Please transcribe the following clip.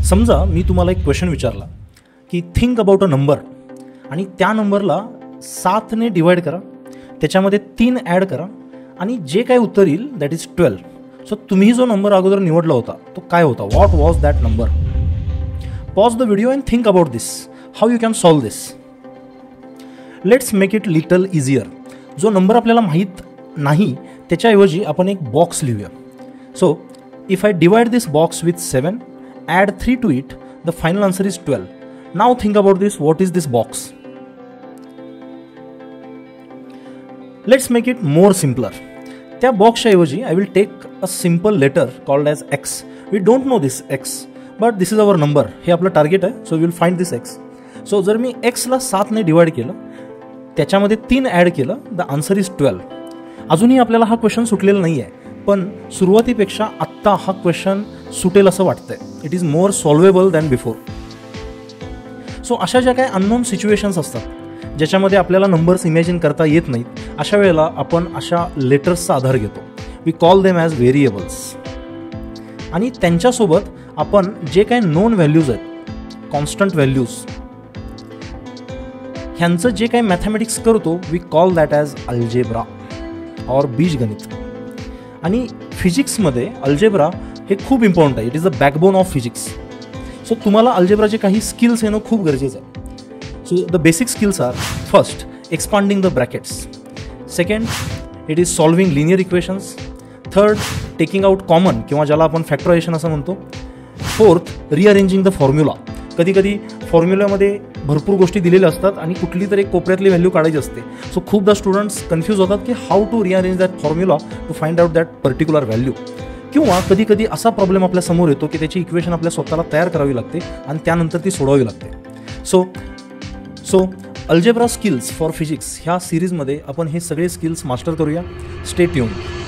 समजा मी तुम्हाला एक क्वेश्चन विचारला की थिंक अबाउट अ नंबर आणि त्या नंबरला 7ने डिवाइड करा, त्याच्यामध्ये 3 ॲड करा आणि जे काय उत्तर येईल दॅट इज 12. सो तुम्ही जो नंबर अगोदर निवडला होता तो काय होता? What was that number? Pause the video and think about this, how you can solve this. Let's make it little easier. जो नंबर आपल्याला माहीत नाही त्याच्याऐवजी आपण एक बॉक्स लिहूया. So if I divide this box with 7, add 3 to it, the final answer is 12. Now think about this. What is this box? Let's make it more simpler. त्या बॉक्सच्या ऐवजी I will take a simple letter called as x. We don't know this x but this is our number. हे आपलं target आहे. So will find this x. So जर मी एक्सला 7ने divide केलं, त्याच्यामध्ये 3 ॲड केलं, द आन्सर इज 12. अजूनही आपल्याला हा क्वेश्चन सुटलेला नाही आहे, पण सुरुवातीपेक्षा आत्ता हा क्वेश्चन सुटेल असं वाटतंय. It is more solvable than before. So अशा ज्या काही अननोन सिच्युएशन्स असतात ज्याच्यामध्ये आपल्याला नंबर्स इमॅजिन करता येत नाहीत, अशा वेळेला आपण अशा लेटर्सचा आधार घेतो. We call them as variables. आणि त्यांच्यासोबत आपण जे काही नोन व्हॅल्यूज आहेत, कॉन्स्टंट व्हॅल्यूज, ह्यांचं जे काही मॅथमॅटिक्स करतो we call that as algebra और बीजगणित. आणि फिजिक्समध्ये अल्जेब्रा हे खूप इम्पॉर्टंट आहे. It is the backbone of physics. So तुम्हाला अल्जेब्राचे काही स्किल्स येणं खूप गरजेचं आहे. So the basic skills are first expanding the brackets, second it is solving linear equations, third taking out common किंवा ज्याला आपण फॅक्टरायझेशन असं म्हणतो, फोर्थ रिअरेंजिंग द फॉर्म्युला. कधी कधी फॉर्म्युल्यामध्ये भरपूर गोष्टी दिलेल्या असतात आणि कुठली तरी एक कोपऱ्यातली व्हॅल्यू काढायची असते. सो खूपदा स्टुडंट्स कन्फ्यूज होतात की how to rearrange that formula to find out that particular value. किंवा कधी कधी असा प्रॉब्लेम आपल्या समोर येतो की त्याची इक्वेशन आपल्या स्वतःला तयार करावी लागते आणि त्यानंतर ती सोडवावी लागते. So algebra skills for physics ह्या सिरीजमध्ये आपण हे सगळे स्किल्स मास्टर करूया. Stay tuned.